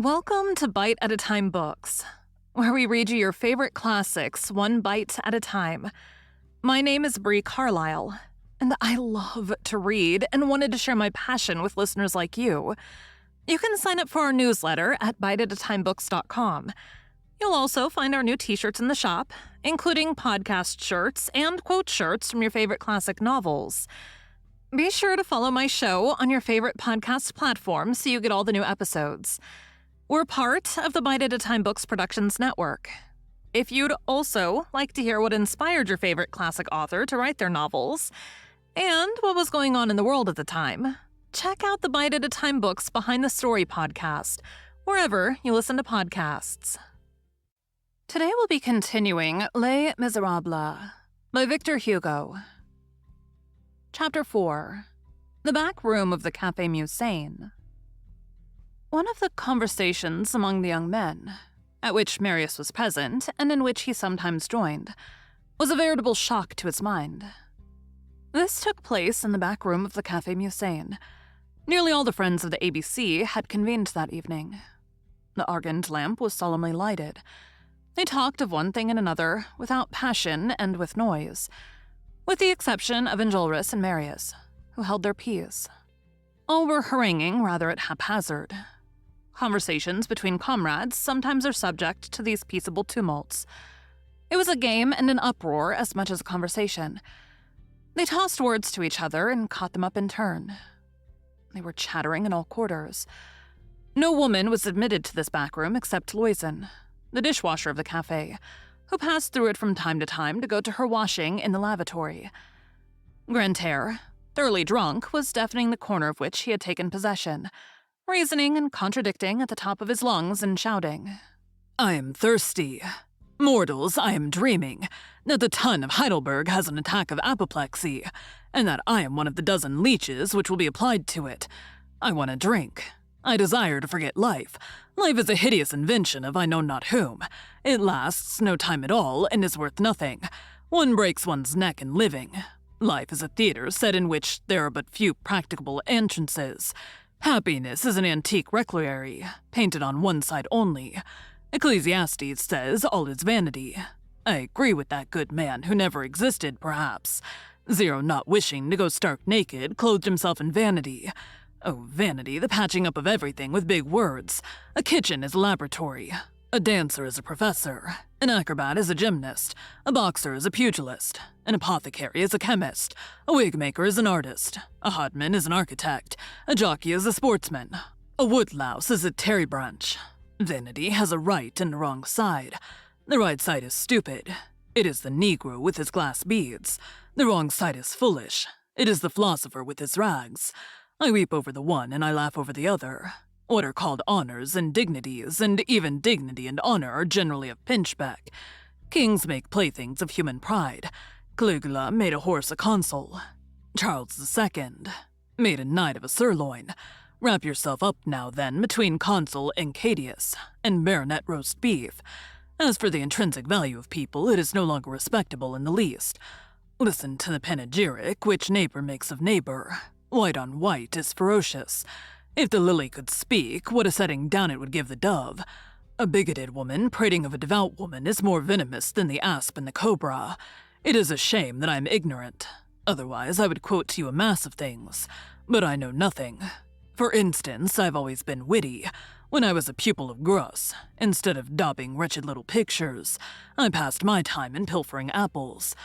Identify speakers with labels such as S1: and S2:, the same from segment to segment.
S1: Welcome to Bite at a Time Books, where we read you your favorite classics one bite at a time. My name is Bree Carlile, and I love to read and wanted to share my passion with listeners like you. You can sign up for our newsletter at biteatatimebooks.com. You'll also find our new t-shirts in the shop, including podcast shirts and quote shirts from your favorite classic novels. Be sure to follow my show on your favorite podcast platform so you get all the new episodes. We're part of the Bite at a Time Books Productions Network. If you'd also like to hear what inspired your favorite classic author to write their novels, and what was going on in the world at the time, check out the Bite at a Time Books Behind the Story podcast, wherever you listen to podcasts. Today we'll be continuing Les Miserables by Victor Hugo. Chapter 4. The Back Room of the Café Musain. One of the conversations among the young men, at which Marius was present and in which he sometimes joined, was a veritable shock to his mind. This took place in the back room of the Café Musain. Nearly all the friends of the ABC had convened that evening. The argand lamp was solemnly lighted. They talked of one thing and another, without passion and with noise, with the exception of Enjolras and Marius, who held their peace. All were haranguing rather at haphazard. Conversations between comrades sometimes are subject to these peaceable tumults. It was a game and an uproar as much as a conversation. They tossed words to each other and caught them up in turn. They were chattering in all quarters. No woman was admitted to this back room except Loisin, the dishwasher of the cafe, who passed through it from time to time to go to her washing in the lavatory. Grantaire, thoroughly drunk, was deafening the corner of which he had taken possession, reasoning and contradicting at the top of his lungs and shouting, "I am thirsty. Mortals, I am dreaming that the ton of Heidelberg has an attack of apoplexy, and that I am one of the dozen leeches which will be applied to it. I want a drink. I desire to forget life. Life is a hideous invention of I know not whom. It lasts no time at all and is worth nothing. One breaks one's neck in living. Life is a theater set in which there are but few practicable entrances. Happiness is an antique reliquary, painted on one side only. Ecclesiastes says all is vanity. I agree with that good man who never existed, perhaps. Zero, not wishing to go stark naked, clothed himself in vanity. Oh, vanity, the patching up of everything with big words. A kitchen is a laboratory. A dancer is a professor. An acrobat is a gymnast. A boxer is a pugilist. An apothecary is a chemist. A wig maker is an artist. A hodman is an architect. A jockey is a sportsman. A woodlouse is a terebranch. Vanity has a right and a wrong side. The right side is stupid. It is the Negro with his glass beads. The wrong side is foolish. It is the philosopher with his rags. I weep over the one and I laugh over the other. What are called honors and dignities, and even dignity and honor, are generally of pinchbeck. Kings make playthings of human pride. Caligula made a horse a consul. Charles II made a knight of a sirloin. Wrap yourself up now, then, between consul and Cadius, and baronet roast beef. As for the intrinsic value of people, it is no longer respectable in the least. Listen to the panegyric which neighbor makes of neighbor. White on white is ferocious. If the lily could speak, what a setting down it would give the dove. A bigoted woman prating of a devout woman is more venomous than the asp and the cobra. It is a shame that I am ignorant. Otherwise, I would quote to you a mass of things. But I know nothing. For instance, I've always been witty. When I was a pupil of Gross, instead of daubing wretched little pictures, I passed my time in pilfering apples.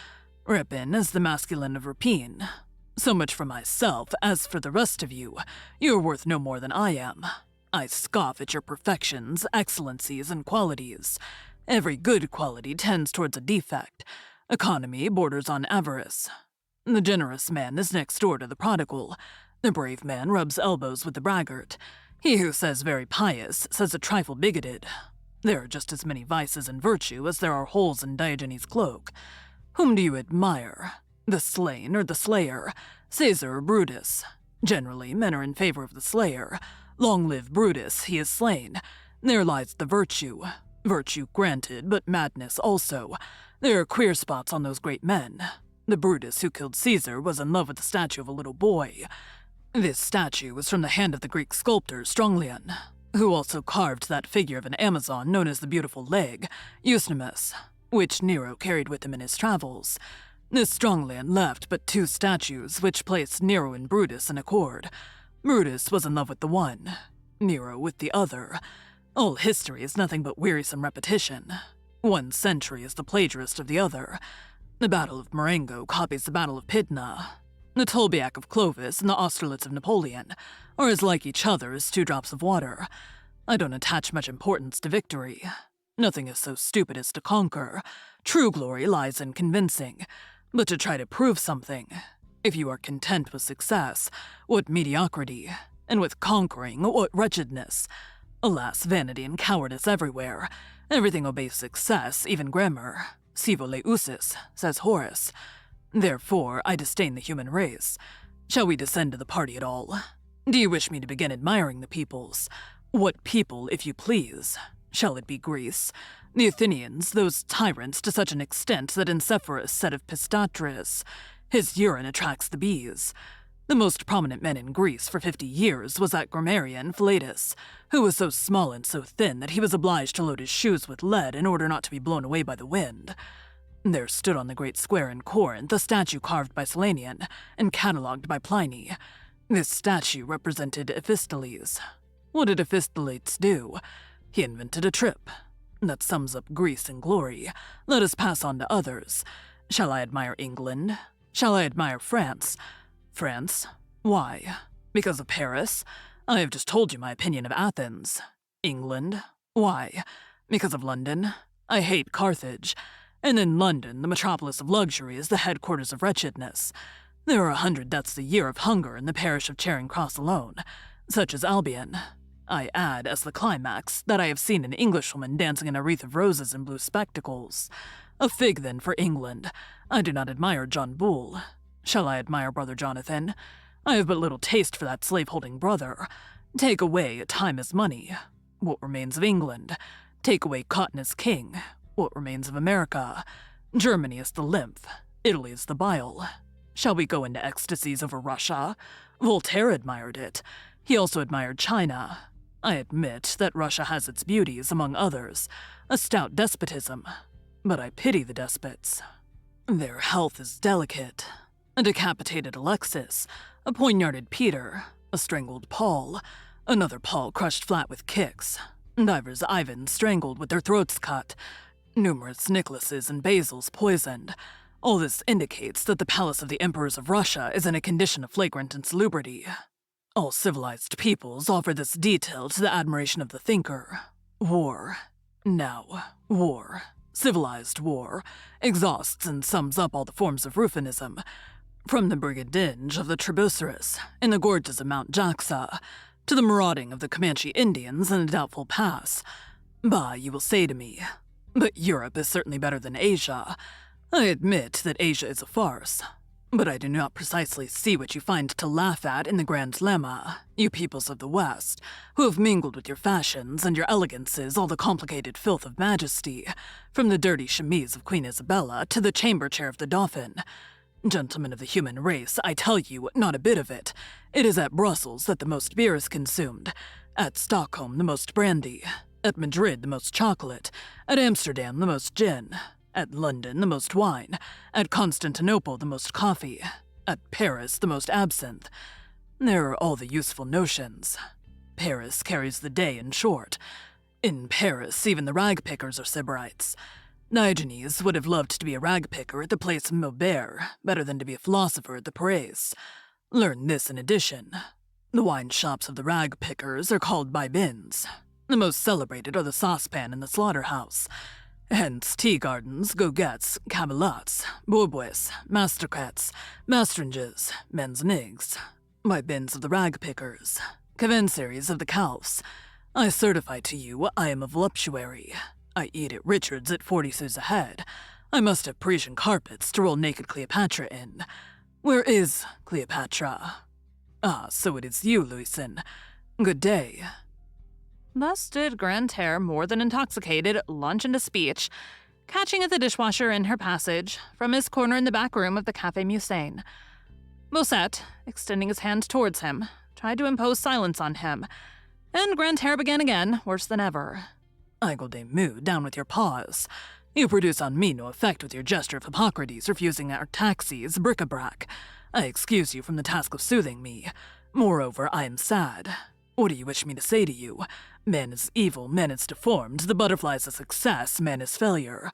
S1: Rapine is the masculine of rapine. So much for myself. As for the rest of you, you're worth no more than I am. I scoff at your perfections, excellencies, and qualities. Every good quality tends towards a defect. Economy borders on avarice. The generous man is next door to the prodigal. The brave man rubs elbows with the braggart. He who says very pious says a trifle bigoted. There are just as many vices in virtue as there are holes in Diogenes' cloak. Whom do you admire? The slain or the slayer? Caesar or Brutus? Generally, men are in favor of the slayer. Long live Brutus, he is slain. There lies the virtue. Virtue granted, but madness also. There are queer spots on those great men. The Brutus who killed Caesar was in love with the statue of a little boy. This statue was from the hand of the Greek sculptor Stronglion.
S2: who also carved that figure of an Amazon known as the Beautiful Leg, Euonymus, which Nero carried with him in his travels. This strong man left but 2 statues, which placed Nero and Brutus in accord. Brutus was in love with the one, Nero with the other. All history is nothing but wearisome repetition. One century is the plagiarist of the other. The Battle of Marengo copies the Battle of Pydna. The Tolbiac of Clovis and the Austerlitz of Napoleon are as like each other as 2 drops of water. I don't attach much importance to victory. Nothing is so stupid as to conquer. True glory lies in convincing. But to try to prove something, if you are content with success, what mediocrity, and with conquering, what wretchedness. Alas, vanity and cowardice everywhere. Everything obeys success, even grammar. Si vole usus, says Horace. Therefore, I disdain the human race. Shall we descend to the party at all? Do you wish me to begin admiring the peoples? What people, if you please? Shall it be Greece? The Athenians, those tyrants to such an extent that Encephorus said of Pisistratus, his urine attracts the bees. The most prominent man in Greece for 50 years was that grammarian Philetus, who was so small and so thin that he was obliged to load his shoes with lead in order not to be blown away by the wind. There stood on the great square in Corinth a statue carved by Selenian and catalogued by Pliny. This statue represented Ephistoles. What did Ephistoles do? He invented a trip. That sums up Greece in glory. Let us pass on to others. Shall I admire England? Shall I admire France? France? Why? Because of Paris? I have just told you my opinion of Athens. England? Why? Because of London? I hate Carthage. And then London, the metropolis of luxury, is the headquarters of wretchedness. There are 100 deaths a year of hunger in the parish of Charing Cross alone, such as Albion. I add, as the climax, that I have seen an Englishwoman dancing in a wreath of roses and blue spectacles. A fig, then, for England. I do not admire John Bull. Shall I admire Brother Jonathan? I have but little taste for that slave-holding brother. Take away time as money. What remains of England? Take away cotton as king. What remains of America? Germany is the lymph. Italy is the bile. Shall we go into ecstasies over Russia? Voltaire admired it. He also admired China. I admit that Russia has its beauties, among others, a stout despotism, but I pity the despots. Their health is delicate. A decapitated Alexis, a poignarded Peter, a strangled Paul, another Paul crushed flat with kicks, divers Ivans strangled with their throats cut, numerous Nicholases and Basils poisoned. All this indicates that the palace of the emperors of Russia is in a condition of flagrant insalubrity. All civilized peoples offer this detail to the admiration of the thinker. War. Now, war. Civilized war. Exhausts and sums up all the forms of Ruffianism. From the brigandage of the Trebuceres in the gorges of Mount Jaxa, to the marauding of the Comanche Indians in the Doubtful Pass. Bah, you will say to me, but Europe is certainly better than Asia. I admit that Asia is a farce, but I do not precisely see what you find to laugh at in the grand lemma, you peoples of the West, who have mingled with your fashions and your elegances all the complicated filth of majesty, from the dirty chemise of Queen Isabella to the chamber chair of the Dauphin. Gentlemen of the human race, I tell you, not a bit of it. It is at Brussels that the most beer is consumed, at Stockholm the most brandy, at Madrid the most chocolate, at Amsterdam the most gin, at London the most wine, at Constantinople the most coffee, at Paris the most absinthe. There are all the useful notions. Paris carries the day, in short. In Paris, even the rag-pickers are sybarites. Diogenes would have loved to be a rag-picker at the place of Maubert better than to be a philosopher at the Paris. Learn this in addition. The wine shops of the rag-pickers are called bibins. The most celebrated are the saucepan and the slaughterhouse. Hence tea gardens, goguettes, caballots, bourbois, mastercrets, mastranges, men's nigs, bibins of the rag-pickers, cavenseries of the calfs. I certify to you I am a voluptuary. I eat at Richard's at 40 sous a head. I must have Parisian carpets to roll naked Cleopatra in. Where is Cleopatra? Ah, so it is you, Louison. Good day.
S1: Thus did Grantaire, more than intoxicated, launch into speech, catching at the dishwasher in her passage, from his corner in the back room of the Café Musain. Bossuet, extending his hand towards him, tried to impose silence on him. And Grantaire began again, worse than ever.
S2: Aigle de Mu, down with your paws. You produce on me no effect with your gesture of Hippocrates refusing our taxis, bric-a-brac. I excuse you from the task of soothing me. Moreover, I am sad. What do you wish me to say to you? Man is evil, man is deformed, the butterfly is a success, man is failure.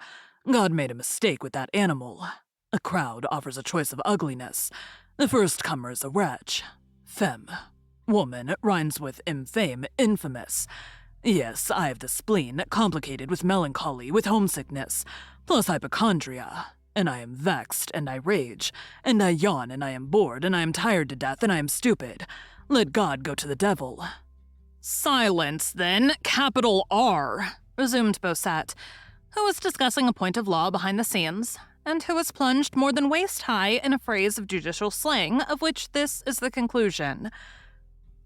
S2: God made a mistake with that animal. A crowd offers a choice of ugliness. The first comer is a wretch. Femme. Woman rhymes with infame, infamous. Yes, I have the spleen, complicated with melancholy, with homesickness, plus hypochondria. And I am vexed, and I rage, and I yawn, and I am bored, and I am tired to death, and I am stupid. Let God go to the devil.
S1: Silence, then, capital R, resumed Beausset, who was discussing a point of law behind the scenes, and who was plunged more than waist-high in a phrase of judicial slang, of which this is the conclusion.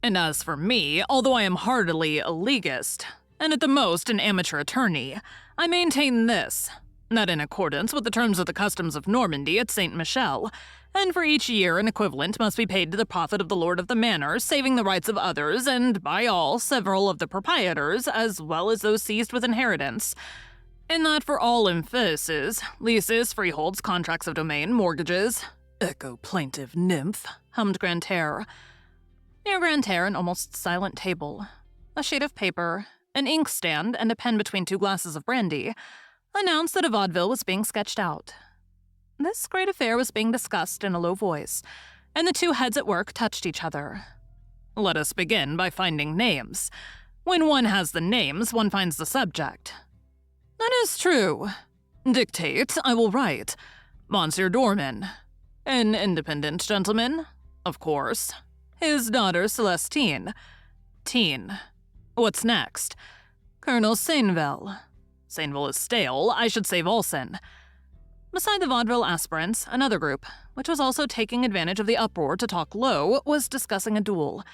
S1: And as for me, although I am heartily a legist, and at the most an amateur attorney, I maintain this, that in accordance with the terms of the customs of Normandy at Saint Michel, and for each year an equivalent must be paid to the profit of the lord of the manor, saving the rights of others, and by all, several of the proprietors, as well as those seized with inheritance. And that for all emphases, leases, freeholds, contracts of domain, mortgages—
S2: Echo plaintive nymph,
S1: hummed Grantaire. Near Grantaire, an almost silent table, a sheet of paper, an inkstand, and a pen between two glasses of brandy, announced that a vaudeville was being sketched out. This great affair was being discussed in a low voice, and the two heads at work touched each other.
S2: Let us begin by finding names. When one has the names, one finds the subject.
S1: That is true.
S2: Dictate, I will write. Monsieur Dorman. An independent gentleman? Of course. His daughter Celestine. Teen. What's next? Colonel Sainville. Sainville is stale, I should say Volson.
S1: Beside the vaudeville aspirants, another group, which was also taking advantage of the uproar to talk low, was discussing a duel.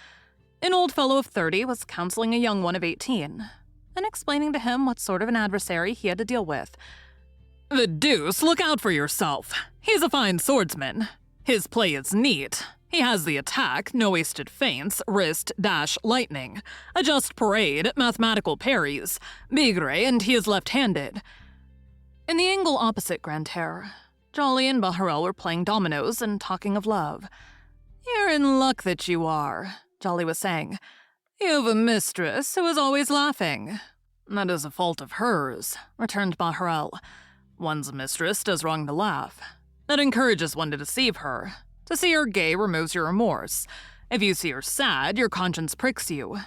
S1: An old fellow of 30 was counseling a young one of 18, and explaining to him what sort of an adversary he had to deal with.
S2: The deuce, look out for yourself. He's a fine swordsman. His play is neat. He has the attack, no wasted feints, wrist, dash, lightning, a just parade, mathematical parries, bigre, and he is left-handed.
S1: In the angle opposite Grantaire, Jolly and Bahorel were playing dominoes and talking of love.
S2: You're in luck that you are, Jolly was saying. You've a mistress who is always laughing. That is a fault of hers, returned Bahorel. One's mistress does wrong to laugh. That encourages one to deceive her. To see her gay removes your remorse. If you see her sad, your conscience pricks you.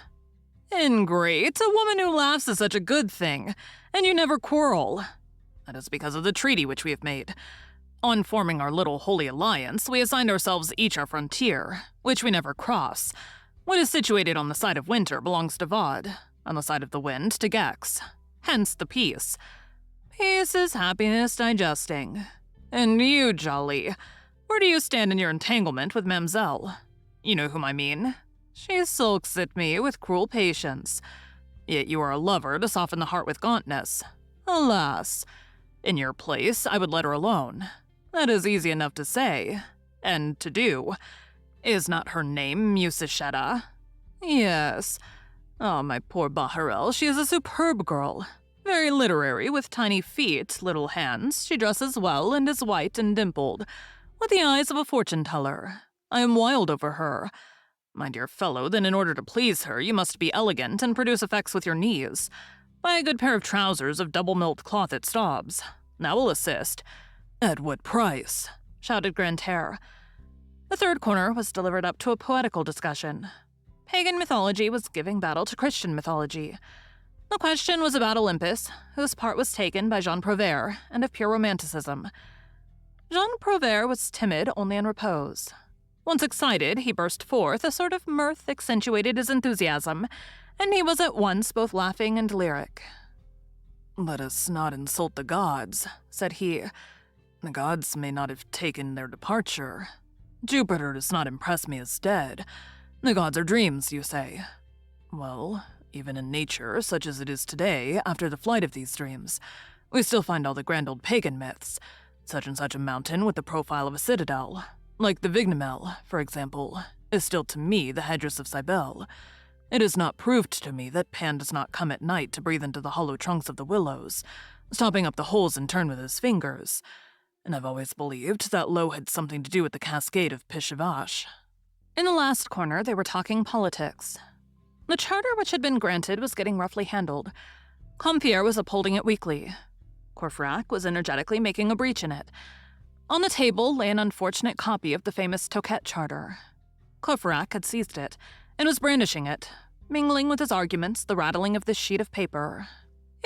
S2: Ingrate, a woman who laughs is such a good thing, and you never quarrel. That is because of the treaty which we have made. On forming our little holy alliance, we assigned ourselves each our frontier, which we never cross. What is situated on the side of winter belongs to Vaud, on the side of the wind to Gex. Hence the peace. Peace is happiness digesting. And you, Jolly, where do you stand in your entanglement with Mamselle? You know whom I mean. She sulks at me with cruel patience. Yet you are a lover to soften the heart with gauntness. Alas! In your place, I would let her alone. That is easy enough to say. And to do. Is not her name Musicetta? Yes. Oh, my poor Bahorel, she is a superb girl. Very literary, with tiny feet, little hands. She dresses well and is white and dimpled, with the eyes of a fortune-teller. I am wild over her. My dear fellow, then in order to please her, you must be elegant and produce effects with your knees. Buy a good pair of trousers of double-milled cloth at Staub's. That will assist. At what price? Shouted Grantaire. The third corner was delivered up to a poetical discussion. Pagan mythology was giving battle to Christian mythology. The question was about Olympus, whose part was taken by Jean Prouvaire, and of pure romanticism. Jean Prouvaire was timid only in repose. Once excited, he burst forth, a sort of mirth accentuated his enthusiasm, and he was at once both laughing and lyric. "Let us not insult the gods," said he. "The gods may not have taken their departure. Jupiter does not impress me as dead. The gods are dreams, you say. Well, even in nature, such as it is today, after the flight of these dreams, we still find all the grand old pagan myths, such and such a mountain with the profile of a citadel, like the Vignemel, for example, is still to me the headdress of Cybele. It is not proved to me that Pan does not come at night to breathe into the hollow trunks of the willows, stopping up the holes in turn with his fingers, and I've always believed that Lo had something to do with the cascade of Pishavash.
S1: In the last corner, they were talking politics. The charter which had been granted was getting roughly handled. Compiere was upholding it weakly. Courfeyrac was energetically making a breach in it. On the table lay an unfortunate copy of the famous Touquet Charter. Courfeyrac had seized it and was brandishing it, mingling with his arguments the rattling of this sheet of paper.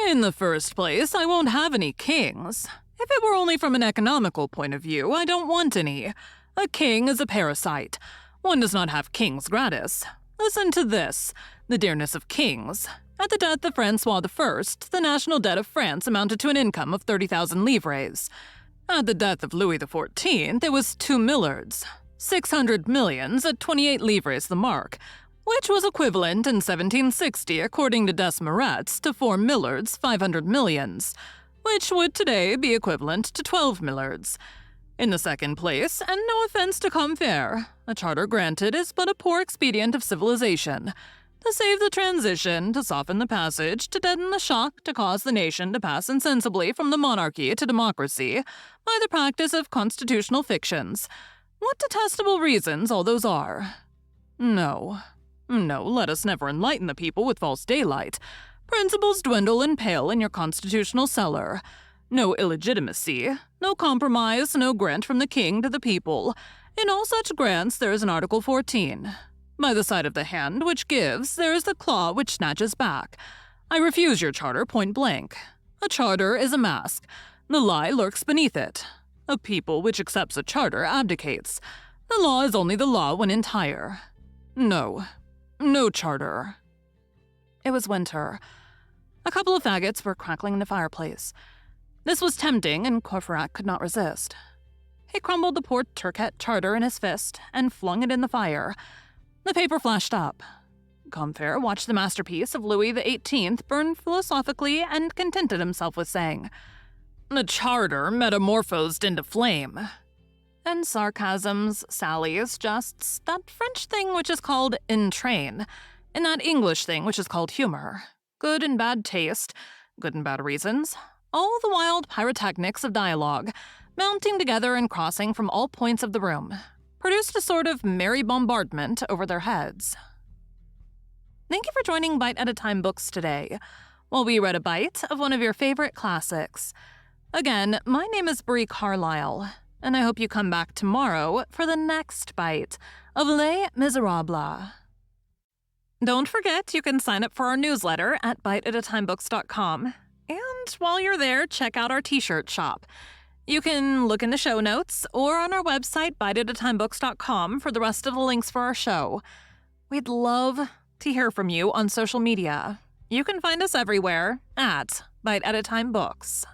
S2: In the first place, I won't have any kings. If it were only from an economical point of view, I don't want any. A king is a parasite. One does not have kings gratis. Listen to this, the dearness of kings. At the death of Francois I, the national debt of France amounted to an income of 30,000 livres. At the death of Louis XIV, it was 2 millards, 600 millions at 28 livres the mark, which was equivalent in 1760, according to Desmarais, to 4 millards, 500 millions, which would today be equivalent to 12 millards. In the second place, and no offense to Compiere, a charter granted is but a poor expedient of civilization. To save the transition, to soften the passage, to deaden the shock, to cause the nation to pass insensibly from the monarchy to democracy by the practice of constitutional fictions. What detestable reasons all those are. No, let us never enlighten the people with false daylight. Principles dwindle and pale in your constitutional cellar. No illegitimacy, no compromise, no grant from the king to the people. In all such grants there is an Article 14. By the side of the hand which gives, there is the claw which snatches back. I refuse your charter point blank. A charter is a mask. The lie lurks beneath it. A people which accepts a charter abdicates. The law is only the law when entire. No charter.
S1: It was winter. A couple of faggots were crackling in the fireplace. This was tempting, and Courfeyrac could not resist. He crumbled the poor Touquet Charter in his fist and flung it in the fire. The paper flashed up. Compiere watched the masterpiece of Louis XVIII burn philosophically and contented himself with saying,
S2: "The charter metamorphosed into flame."
S1: And sarcasms, sallies, jests, that French thing which is called entrain, and that English thing which is called humor, good and bad taste, good and bad reasons, all the wild pyrotechnics of dialogue, mounting together and crossing from all points of the room, produced a sort of merry bombardment over their heads. Thank you for joining Bite at a Time Books today, while we read a bite of one of your favorite classics. Again, my name is Bree Carlile, and I hope you come back tomorrow for the next bite of Les Miserables. Don't forget, you can sign up for our newsletter at biteatatimebooks.com. And while you're there, check out our t-shirt shop. You can look in the show notes or on our website, biteatatimebooks.com, for the rest of the links for our show. We'd love to hear from you on social media. You can find us everywhere at Bite at a Time Books.